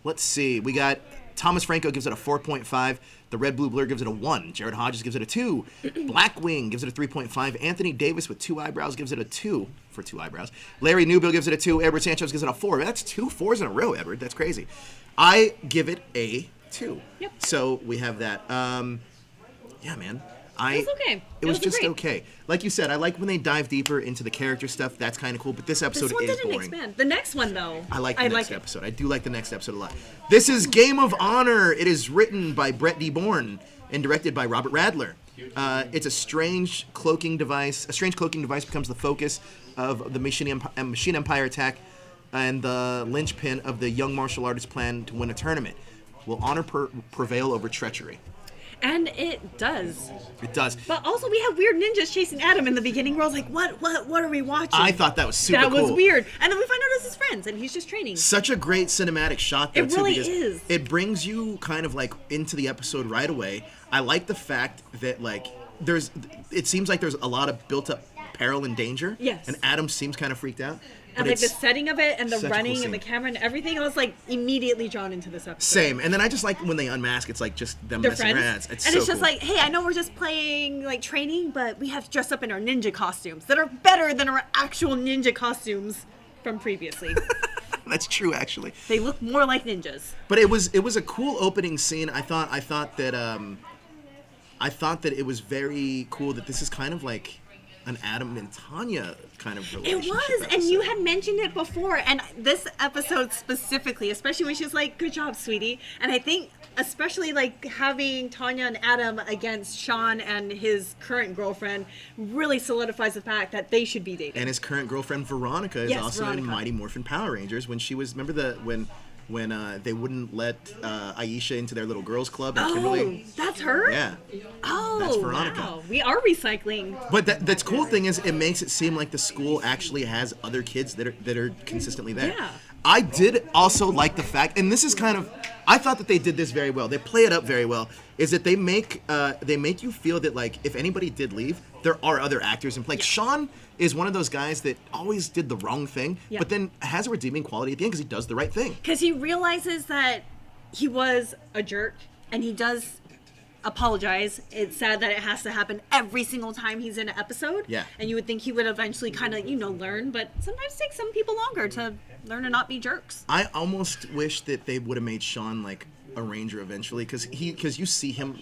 Let's see. We got... Thomas Franco gives it a 4.5. The Red Blue Blur gives it a 1. Jared Hodges gives it a 2. Blackwing gives it a 3.5. Anthony Davis with 2 eyebrows gives it a 2 for 2 eyebrows. Larry Newbill gives it a 2. Edward Sanchez gives it a 4. That's 2 4s in a row, Edward. That's crazy. I give it a 2. Yep. So we have that. Yeah, man. It was okay. It was just great. okay. Like you said, I like when they dive deeper into the character stuff. That's kind of cool. But this episode This one is didn't boring. expand. The next one, though. I like the next episode. I do like the next episode a lot. This is Game of Honor. It is written by Brett D. Bourne and directed by Robert Radler. It's a strange cloaking device. A strange cloaking device becomes the focus of the Machine Empire attack and the linchpin of the young martial artist plan to win a tournament. Will honor prevail over treachery? And it does. It does. But also, we have weird ninjas chasing Adam in the beginning. Where I was like, what are we watching? I thought that was super cool. That was weird. And then we find out it's his friends, and he's just training. Such a great cinematic shot, though, it really because is. It brings you kind of like into the episode right away. I like the fact that like it seems like there's a lot of built-up peril and danger. Yes. And Adam seems kind of freaked out. And like the setting of it and the such a running cool and the scene. camera and everything, I was like immediately drawn into this episode. Same. And then I just like when they unmask, it's like just them They're messing friends. around. It's and so it's just cool. like, hey, I know we're just playing like training, but we have to dress up in our ninja costumes that are better than our actual ninja costumes from previously. That's true, actually. They look more like ninjas. But it was a cool opening scene. I thought that it was very cool that this is kind of like an Adam and Tanya kind of relationship. It was, and you had mentioned it before, and this episode specifically, especially when she's like, good job, sweetie. And I think especially like having Tanya and Adam against Sean and his current girlfriend really solidifies the fact that they should be dating. And his current girlfriend Veronica is also in Mighty Morphin Power Rangers. When she was, remember when they wouldn't let Aisha into their little girls club and Kimberly? That's her? Yeah. Oh, that's Veronica. Wow. We are recycling. But that's cool thing is it makes it seem like the school actually has other kids that are consistently there. Yeah. I did also like the fact, and this is kind of, I thought that they did this very well. They play it up very well. Is that they make you feel that like if anybody did leave, there are other actors in play. Like, Sean is one of those guys that always did the wrong thing, but then has a redeeming quality at the end because he does the right thing. Because he realizes that he was a jerk, and he does apologize. It's sad that it has to happen every single time he's in an episode. Yeah. And you would think he would eventually kind of, learn, but sometimes it takes some people longer to learn to not be jerks. I almost wish that they would have made Sean like a ranger eventually, because you see him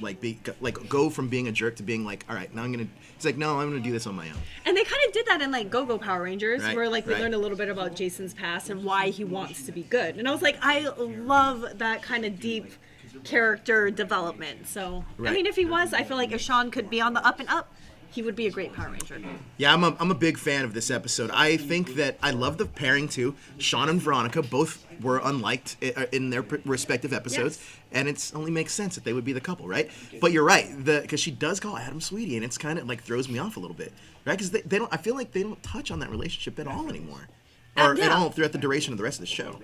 go from being a jerk to being like, all right, now he's like, no, I'm gonna do this on my own. And they kind of did that in like Go-Go Power Rangers, where we right. learned a little bit about Jason's past and why he wants to be good. And I was like, I love that kind of deep character development. So Right. I mean, if he was, I feel like if Sean could be on the up and up, he would be a great Power Ranger. Yeah, I'm a big fan of this episode. I think that I love the pairing too. Sean and Veronica both were unliked in their respective episodes, and it only makes sense that they would be the couple, right? But you're right, because she does call Adam sweetie, and it's kind of like throws me off a little bit, right? Because they don't. I feel like they don't touch on that relationship at all anymore, or at all throughout the duration of the rest of the show.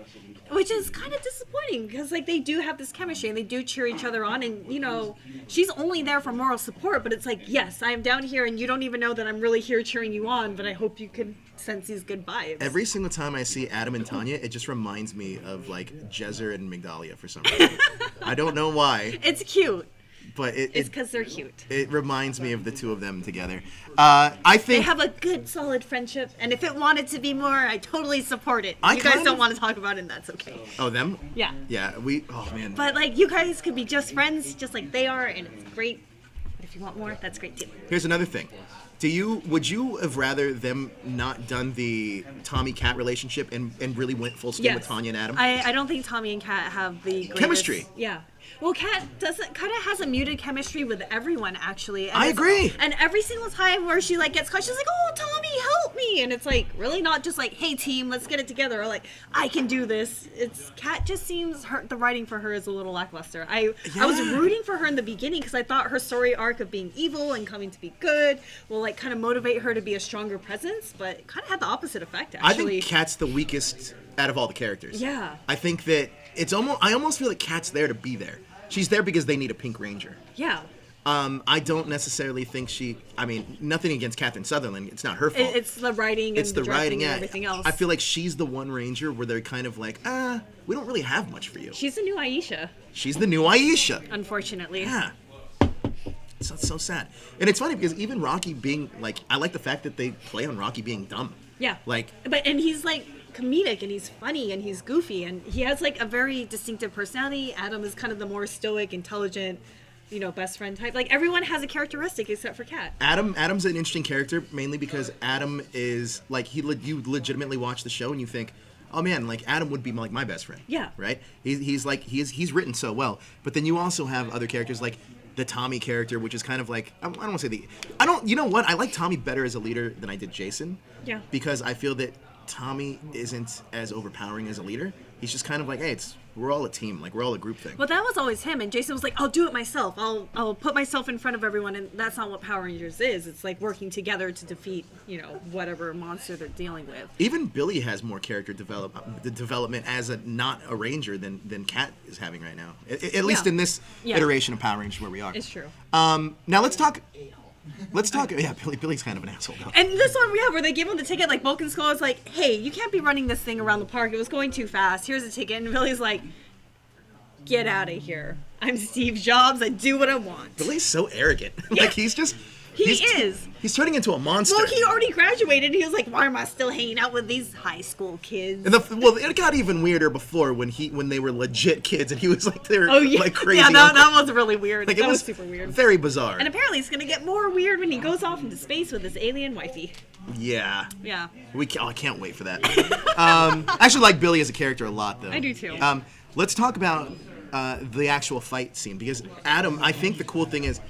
Which is kind of disappointing, because like they do have this chemistry and they do cheer each other on, and she's only there for moral support, but it's like, yes, I am down here and you don't even know that I'm really here cheering you on, but I hope you can sense these good vibes. Every single time I see Adam and Tanya, it just reminds me of like Jezer and Migdalia for some reason. I don't know why. It's cute. But it's because they're cute. It reminds me of the two of them together. I think they have a good, solid friendship, and if it wanted to be more, I totally support it. You guys don't want to talk about it, and that's okay. Oh, them? Yeah. Yeah, oh man. But like, you guys could be just friends, just like they are, and it's great. But if you want more, that's great too. Here's another thing. Would you have rather them not done the Tommy Cat relationship and really went full steam with Tanya and Adam? I don't think Tommy and Kat have the greatest chemistry. Yeah. Well, Kat kind of has a muted chemistry with everyone, actually. And I agree. And every single time where she like gets caught, she's like, "Oh, Tommy, help me!" And it's like really not just like, "Hey, team, let's get it together," or like, "I can do this." Kat just seems the writing for her is a little lackluster. I was rooting for her in the beginning because I thought her story arc of being evil and coming to be good will like kind of motivate her to be a stronger presence, but it kind of had the opposite effect. Actually, I think Kat's the weakest out of all the characters. Yeah. I think that I almost feel like Kat's there to be there. She's there because they need a Pink Ranger. Yeah. I don't necessarily think nothing against Catherine Sutherland. It's not her fault. It's the writing and the directing and everything else. I feel like she's the one Ranger where they're kind of like, we don't really have much for you. She's the new Aisha. She's the new Aisha. Unfortunately. Yeah. It's so sad. And it's funny because even Rocky being like, I like the fact that they play on Rocky being dumb. Yeah. And he's like comedic and he's funny and he's goofy and he has like a very distinctive personality. Adam is kind of the more stoic, intelligent, best friend type. Like everyone has a characteristic except for Kat. Adam's an interesting character mainly because Adam is like you legitimately watch the show and you think, oh man, like Adam would be like my best friend. Yeah. Right? He's written so well. But then you also have other characters like the Tommy character, which is kind of like I don't want to say you know what? I like Tommy better as a leader than I did Jason. Yeah. Because I feel that Tommy isn't as overpowering as a leader. He's just kind of like, hey, we're all a team, like we're all a group thing. Well, that was always him, and Jason was like, I'll do it myself. I'll put myself in front of everyone, and that's not what Power Rangers is. It's like working together to defeat, whatever monster they're dealing with. Even Billy has more character development as not a Ranger than Kat is having right now. At least in this iteration of Power Rangers where we are. It's true. Now let's talk. Yeah, Billy's kind of an asshole though. And this one, where they give him the ticket, like Bulk and Skull is like, hey, you can't be running this thing around the park. It was going too fast. Here's a ticket. And Billy's like, get out of here. I'm Steve Jobs. I do what I want. Billy's so arrogant. Yeah. Like he's turning into a monster. Well, he already graduated. And he was like, why am I still hanging out with these high school kids? And it got even weirder before when they were legit kids and he was like like crazy. Yeah, that was really weird. Like, that was super weird. Very bizarre. And apparently it's going to get more weird when he goes off into space with his alien wifey. Yeah. Yeah. I can't wait for that. I actually like Billy as a character a lot though. I do too. Let's talk about the actual fight scene, because Adam, I think the cool thing is,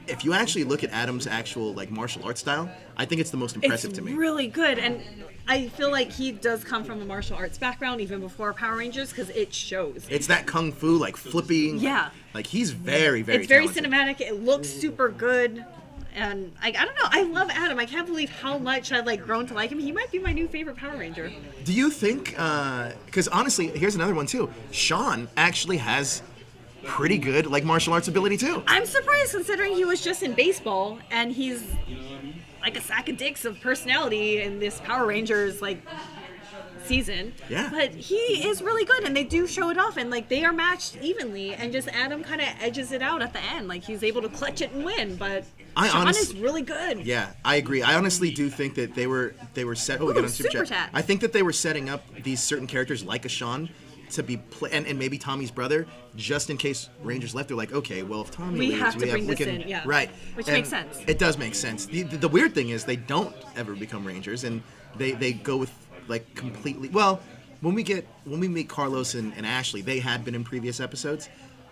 if you actually look at Adam's actual like martial arts style, I think it's the most impressive to me. It's really good, and I feel like he does come from a martial arts background even before Power Rangers, because it shows. It's that kung fu, like flipping. Yeah. Like he's very, very. It's very talented. cinematic. It looks super good, and I don't know. I love Adam. I can't believe how much I've like grown to like him. He might be my new favorite Power Ranger. Do you think? Because honestly, here's another one too. Sean actually has pretty good like martial arts ability too. I'm surprised considering he was just in baseball and he's like a sack of dicks of personality in this Power Rangers like season. Yeah. But he is really good, and they do show it off, and like they are matched evenly, and just Adam kind of edges it out at the end. Like he's able to clutch it and win, but Sean is really good. Yeah, I agree. I honestly do think that they were set. Oh, we got on Super Chat. I think that they were setting up these certain characters like a Sean to be and maybe Tommy's brother, just in case Rangers left. They're like, okay, well if Tommy we leaves, have to bring this in, yeah, right, which and makes sense. It does make sense. The weird thing is they don't ever become Rangers, and they go with like completely. Well, when we meet Carlos and Ashley, they had been in previous episodes,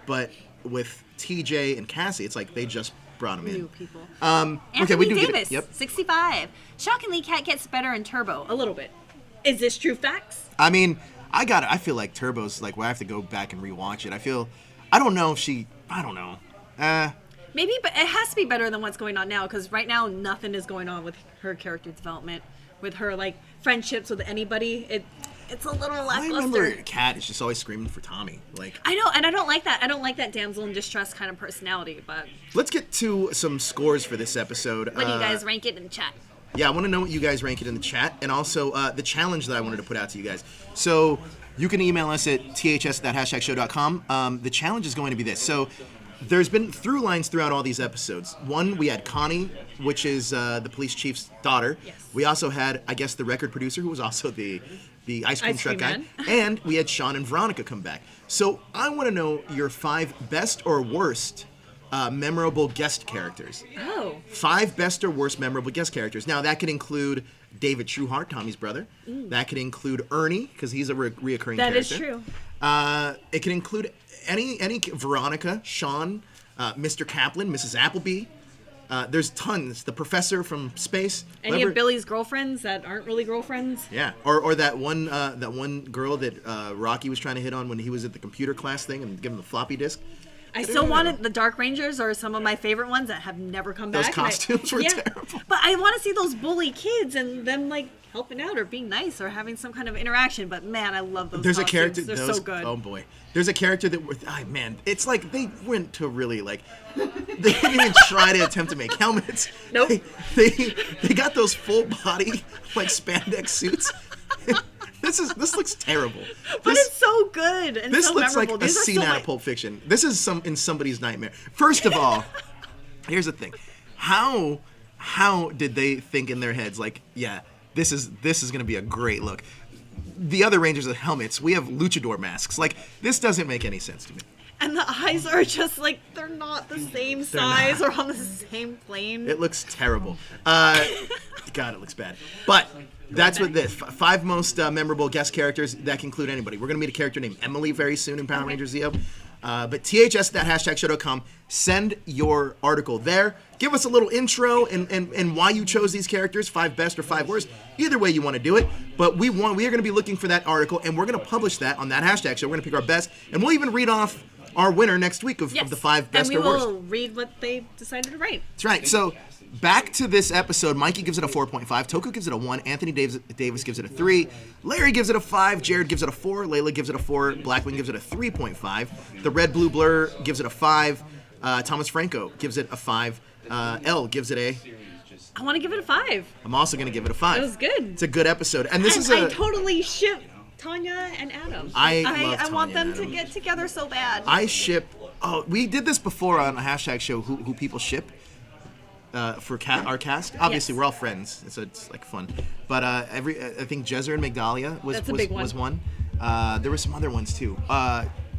but with TJ and Cassie, it's like they just brought them in. New people. Okay, Anthony we do Davis, get it. Yep. 65. Shockingly, Cat gets better in Turbo a little bit. Is this true facts? I mean, I feel like Turbo's like where I have to go back and rewatch it. I don't know if she. I don't know. Maybe, but it has to be better than what's going on now, because right now nothing is going on with her character development, with her like friendships with anybody. It's a little lackluster. I remember Kat is just always screaming for Tommy. Like I know, and I don't like that. I don't like that damsel in distress kind of personality. But let's get to some scores for this episode. what do you guys rank it in chat? Yeah, I want to know what you guys rank it in the chat, and also the challenge that I wanted to put out to you guys. So you can email us at ths@hashtagshow.com. The challenge is going to be this. So there's been through lines throughout all these episodes. One, we had Connie, which is the police chief's daughter. Yes. We also had, I guess, the record producer, who was also the ice cream truck guy. man. And we had Sean and Veronica come back. So I want to know your 5 best or worst memorable guest characters. Oh. 5 best or worst memorable guest characters. Now, that could include David Trueheart, Tommy's brother. That could include Ernie, because he's a reoccurring character. That is true. It can include any Veronica, Sean, Mr. Kaplan, Mrs. Appleby. There's tons. The professor from space. Any of Billy's girlfriends that aren't really girlfriends. Yeah, or that one girl that Rocky was trying to hit on when he was at the computer class thing and give him the floppy disk. I still wanted the Dark Rangers, or some of my favorite ones that have never come back. Those costumes were terrible. But I want to see those bully kids and them like helping out or being nice or having some kind of interaction. But man, I love those. There's costumes. a character. They're so good. Oh boy, there's a character that man, it's like they went to really like they didn't even try to attempt to make helmets. Nope. They got those full body like spandex suits. This looks terrible. But it's so good and this so looks memorable. like a scene out of Pulp Fiction. This is in somebody's nightmare. First of all, here's the thing: how did they think in their heads like, yeah, this is gonna be a great look? The other Rangers with helmets, we have luchador masks. Like, this doesn't make any sense to me. And the eyes are just like, they're not the same size or on the same plane. It looks terrible. God, it looks bad. But that's what this 5 most memorable guest characters that can include anybody. We're gonna meet a character named Emily very soon in Power Rangers Zeo. But ths@hashtagshow.com. Send your article there. Give us a little intro and why you chose these characters, 5 best or 5 worst. Either way you want to do it. But we are going to be looking for that article, and we're going to publish that on that hashtag show. We're going to pick our best, and we'll even read off our winner next week of the 5 best or worst. And we will read what they decided to write. That's right. So back to this episode, Mikey gives it a 4.5, Toku gives it a 1, Anthony Davis gives it a 3, Larry gives it a 5, Jared gives it a 4, Layla gives it a 4, Blackwing gives it a 3.5, the Red Blue Blur gives it a 5, Thomas Franco gives it a 5, Elle gives it a... I want to give it a 5. I'm also going to give it a 5. It was good. It's a good episode. And this is I totally ship Tanya and Adam. I want them and Adam. to get together so bad. I ship... Oh, we did this before on a hashtag show, who people ship. For our cast, obviously Yes. we're all friends, so it's like fun. But I think Jezzer and Megdalia was one. There were some other ones too.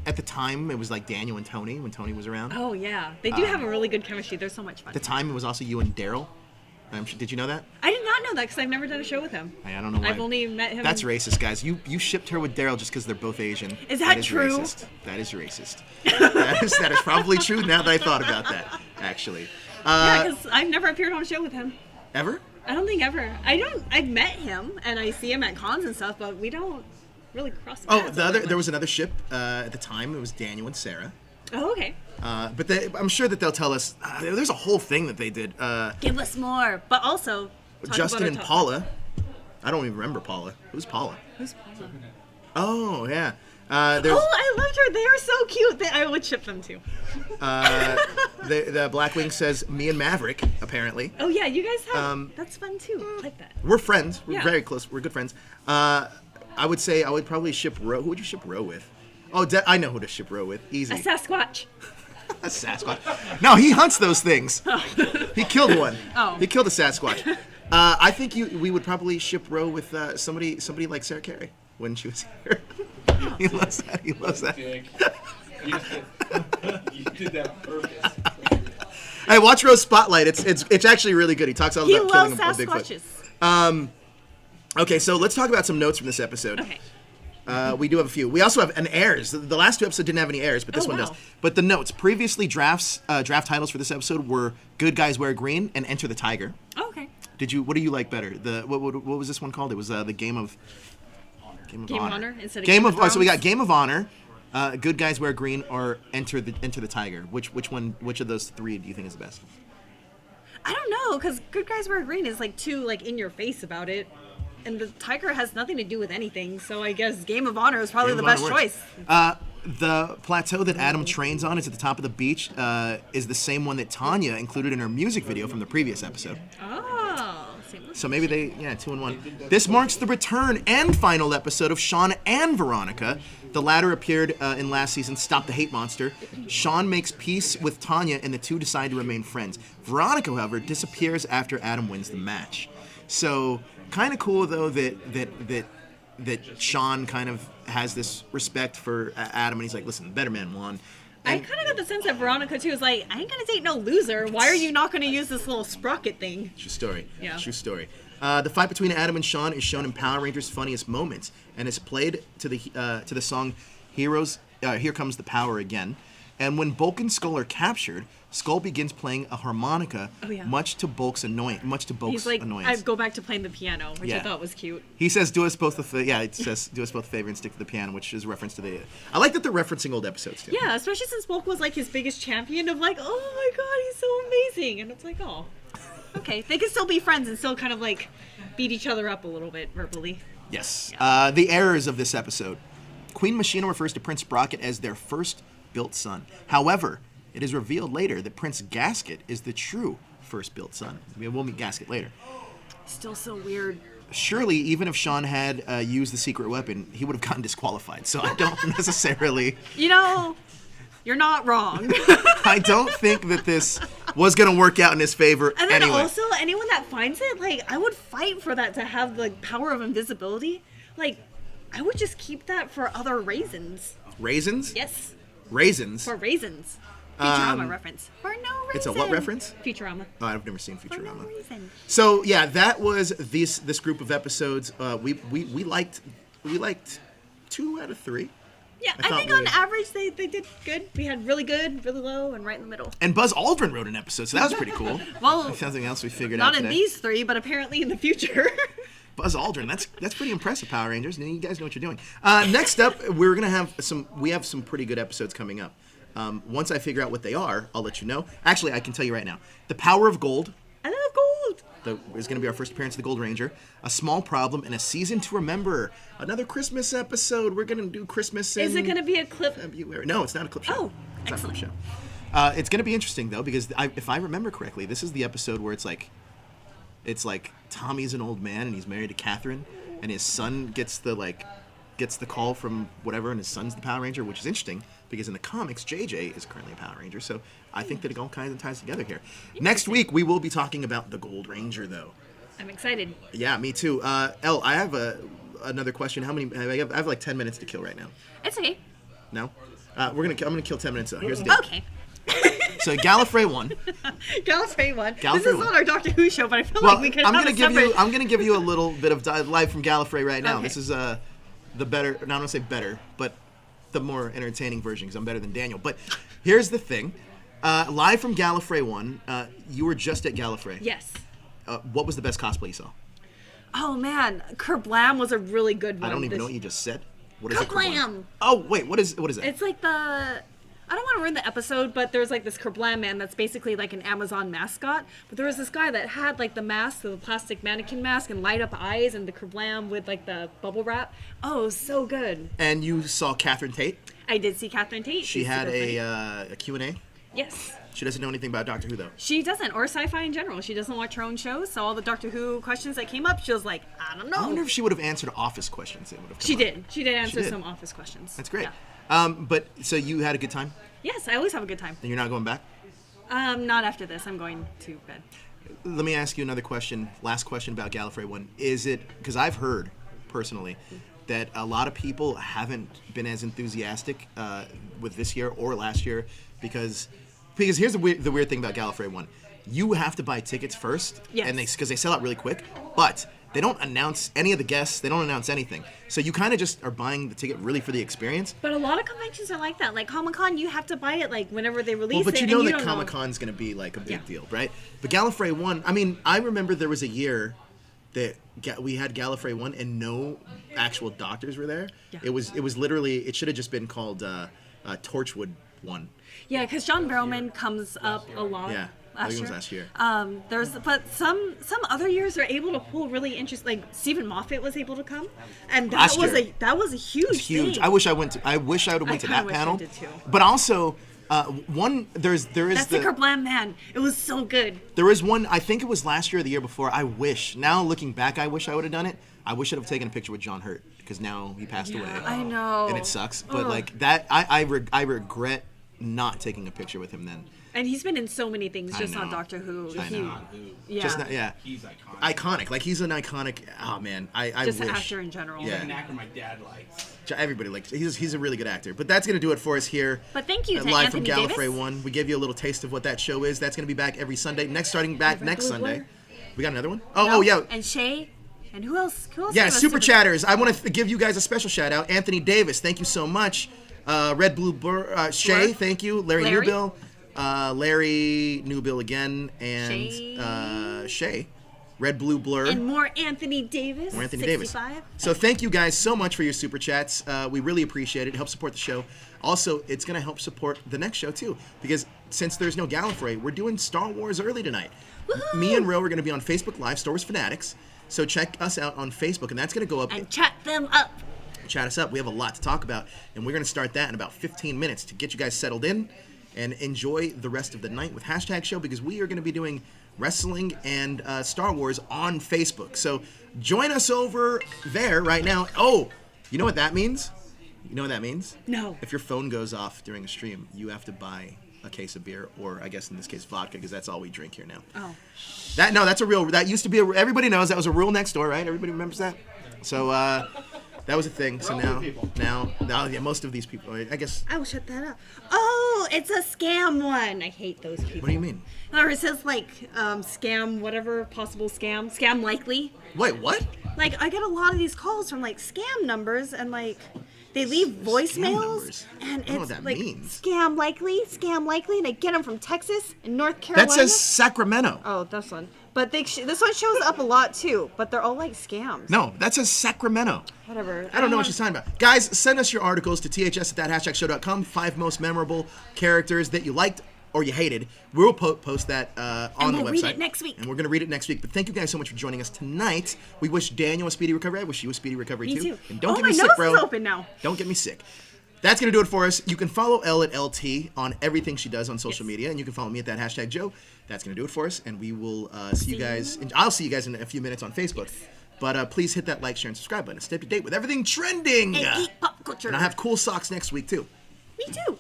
At the time, it was like Daniel and Tony when Tony was around. Oh yeah, they do have a really good chemistry. They're so much fun. At the time, it was also you and Daryl. Did you know that? I did not know know that because I've never done a show with him. I don't know why. I've only met him. That's racist, guys. You shipped her with Daryl just because they're both Asian. Is that true? Racist. That is racist. that is probably true now that I thought about that, actually. Yeah, because I've never appeared on a show with him. Ever? I don't think ever. I've met him and I see him at cons and stuff, but we don't really cross paths. There was another ship at the time. It was Daniel and Sarah. Oh, okay. But I'm sure that they'll tell us. There's a whole thing that they did. Give us more. But also, Justin and Paula. I don't even remember Paula. Who's Paula? Who's Paula? Oh, yeah. Oh, I loved her. They are so cute. I would ship them too. The Blackwing says me and Maverick, apparently. Oh, yeah. You guys have... that's fun too. I like that. We're friends. We're Yeah. very close. We're good friends. I would say I would probably ship Ro. Who would you ship Ro with? Oh, I know who to ship Ro with. Easy. A Sasquatch. A Sasquatch. No, he hunts those things. He killed one. Oh. He killed a Sasquatch. I think we would probably ship Ro with somebody like Sarah Carey when she was here. He loves that. He loves that. You did that on purpose. Hey, watch Ro's Spotlight. It's actually really good. He talks all He about killing loves a Bigfoot. Sasquatches. Okay, so let's talk about some notes from this episode. Okay. We do have a few. We also have an airs. The last two episodes didn't have any airs, but this one wow. does. But the notes. Previously, draft titles for this episode were "Good Guys Wear Green" and "Enter the Tiger." Oh, okay. What do you like better? What was this one called? It was the Game of Game of Honor instead of Game Game of So we got Thrones? Game of Honor, Good Guys Wear Green, or Enter the Tiger. Which of those three do you think is the best? I don't know, because Good Guys Wear Green is like too like in your face about it, and the tiger has nothing to do with anything. So I guess Game of Honor is probably Game the of Honor best works. choice. The plateau that Adam trains on is at the top of the beach. Is the same one that Tanya included in her music video from the previous episode. Oh, same. So maybe 2-in-1. This marks the return and final episode of Sean and Veronica. The latter appeared in last season's Stop the Hate Monster. Sean makes peace with Tanya, and the two decide to remain friends. Veronica, however, disappears after Adam wins the match. So, kind of cool though that Sean kind of has this respect for Adam, and he's like, "Listen, better man won." I kind of got the sense that Veronica too is like, I ain't gonna date no loser. Why are you not gonna use this little sprocket thing? True story. Yeah. True story. The fight between Adam and Sean is shown in Power Rangers' Funniest Moments, and is played to the song "Heroes." Here Comes the Power Again. And when Bulk and Skull are captured, Skull begins playing a harmonica, much to Bulk's annoyance. He's like, I go back to playing the piano, which I thought was cute. He says, "Do us both it says, "Do us both a favor and stick to the piano," which is a reference to the. I like that they're referencing old episodes too. Yeah, especially since Bulk was like his biggest champion of like, oh my god, he's so amazing, and it's like, oh, okay, they can still be friends and still kind of like beat each other up a little bit verbally. Yes. The errors of this episode. Queen Machina refers to Prince Sprocket as their first built son. However, it is revealed later that Prince Gasket is the true first built son. We'll meet Gasket later. Still so weird. Surely, even if Sean had used the secret weapon, he would have gotten disqualified. So I don't necessarily... You know, you're not wrong. I don't think that this was going to work out in his favor And then anyway. also, anyone that finds it, like, I would fight for that to have the power of invisibility. Like, I would just keep that for other reasons. Raisins? Yes, Raisins? for raisins. Futurama reference. For no reason. It's a what reference? Futurama. Oh, I've never seen For Futurama. no reason. So yeah, that was this group of episodes. We liked 2 out of 3. Yeah, I I think thought on average they did good. We had really good, really low, and right in the middle. And Buzz Aldrin wrote an episode, so that was pretty cool. Well, something else we figured out not in today. these 3, but apparently in the future. Buzz Aldrin, that's pretty impressive, Power Rangers. You guys know what you're doing. Next up, we have some pretty good episodes coming up. Once I figure out what they are, I'll let you know. Actually, I can tell you right now. The Power of Gold. I love gold. Is going to be our first appearance of the Gold Ranger. A Small Problem and a Season to Remember. Another Christmas episode. We're going to do Christmas in Is it going to be a clip? February. No, it's not a clip show. Oh, it's not a clip excellent. show. It's going to be interesting though, because if I remember correctly, this is the episode where it's like Tommy's an old man and he's married to Catherine, and his son gets the call from whatever, and his son's the Power Ranger, which is interesting because in the comics, JJ is currently a Power Ranger. So I think that it all kind of ties together here. Next week, we will be talking about the Gold Ranger, though. I'm excited. Yeah, me too. Elle, I have another question. How many? I have like 10 minutes to kill right now. It's okay. No? I'm gonna kill 10 minutes though. Here's the deal. Okay. So Gallifrey won. Gallifrey won. This Gallifrey is won. not our Doctor Who show, but I feel Well, like we could I'm have gonna a give separate... you. I'm gonna give you a little bit of live from Gallifrey right now. Okay. This is the better. No, I don't say better, but the more entertaining version because I'm better than Daniel. But here's the thing. Live from Gallifrey 1, you were just at Gallifrey. Yes. What was the best cosplay you saw? Oh, man. Kerblam was a really good one. I don't even know what you just said. What is Kerblam! it? Oh, wait, what is that? It's like the... I don't want to ruin the episode, but there's like this Kerblam man that's basically like an Amazon mascot. But there was this guy that had like the mask, the plastic mannequin mask, and light up eyes, and the Kerblam with like the bubble wrap. Oh, it was so good. And you saw Catherine Tate? I did see Catherine Tate. She had a Q&A? Yes. She doesn't know anything about Doctor Who, though. She doesn't, or sci-fi in general. She doesn't watch her own shows, so all the Doctor Who questions that came up, she was like, I don't know. I wonder if she would have answered Office questions. That would have come She up. did. She did answer did. some Office questions. That's great. Yeah. But, so you had a good time? Yes, I always have a good time. And you're not going back? Not after this. I'm going to bed. Let me ask you another question. Last question about Gallifrey 1. Is it, because I've heard, personally, that a lot of people haven't been as enthusiastic with this year or last year because here's the weird thing about Gallifrey 1. You have to buy tickets first, yes. and because they sell out really quick, but they don't announce any of the guests. They don't announce anything. So you kind of just are buying the ticket really for the experience. But a lot of conventions are like that. Like Comic-Con, you have to buy it like whenever they release it. Well, but you know and that Comic-Con's going to be like a big deal, right? But Gallifrey 1, I mean, I remember there was a year that we had Gallifrey 1 and no actual doctors were there. Yeah. It was literally, it should have just been called Torchwood 1. Yeah, because John Barrowman comes up a lot. Yeah, I think it was last year. But some other years are able to pull really interesting. Like Stephen Moffat was able to come, and Last year. that was a huge. It's huge. thing. I wish I would have went to that wish I panel. did too. But also, there is That's the Kerblam man. It was so good. There is one. I think it was last year or the year before. I wish. Now looking back, I wish I would have done it. I wish I'd have taken a picture with John Hurt because now he passed away. I know. And it sucks. But like that, I regret not taking a picture with him then. And he's been in so many things, just know. not Doctor Who. I know. Yeah. Just not, yeah. He's iconic. Iconic. Like he's an iconic. Oh man, I just wish. an actor in general. Yeah. An actor my dad likes. Everybody likes. He's a really good actor. But that's gonna do it for us here. But thank you to live Anthony from Gallifrey Davis. 1. We gave you a little taste of what that show is. That's gonna be back every Sunday. Next Sunday. We got another one. Oh yeah. And Shay. And who else? Yeah, super chatters. I want to give you guys a special shout out. Anthony Davis, thank you so much. Red Blue Shay, Blur. thank you. Larry Newbill. Larry Newbill again. And Shay. Red Blue Blur. And more Anthony Davis. More Anthony 65. Davis. So thank you guys so much for your super chats. We really appreciate it. It helps support the show. Also, it's going to help support the next show too. Because since there's no Gallifrey, we're doing Star Wars early tonight. Woohoo! Me and Ro are going to be on Facebook Live, Star Wars Fanatics. So check us out on Facebook, and that's going to go up. And chat them up. Chat us up. We have a lot to talk about, and we're going to start that in about 15 minutes to get you guys settled in and enjoy the rest of the night with Hashtag Show, because we are going to be doing wrestling and Star Wars on Facebook. So join us over there right now. Oh, you know what that means? You know what that means? No. If your phone goes off during a stream, you have to buy a case of beer, or I guess in this case vodka, because that's all we drink here now. Oh. That's a real. That used to be. Everybody knows that was a rule next door, right? Everybody remembers that. So that was a thing. So now, yeah, most of these people, I guess. I will shut that up. Oh, it's a scam one. I hate those people. What do you mean? Or it says like scam, whatever possible scam likely. Wait, what? Like I get a lot of these calls from like scam numbers, and like they leave voicemails, and I don't know what it's that like means. scam likely, and I get them from Texas and North Carolina. That says Sacramento. Oh, this one. But this one shows up a lot too. But they're all like scams. No, that says Sacramento. Whatever. I don't know what she's talking about. Guys, send us your articles to ths@thathashtagshow.com. 5 most memorable characters that you liked or you hated. We'll post that on the website. We'll read it next week. And we're going to read it next week. But thank you guys so much for joining us tonight. We wish Daniel a speedy recovery. I wish you a speedy recovery Me too. And don't get my me sick, nose bro. is open now. Don't get me sick. That's going to do it for us. You can follow Elle at Elle Tea on everything she does on social media. And you can follow me at that hashtag Joe. That's going to do it for us. And we will see you guys. I'll see you guys in a few minutes on Facebook. Yes. But please hit that like, share, and subscribe button to stay up to date with everything trending. And eat pop culture. And I have cool socks next week, too. Me too.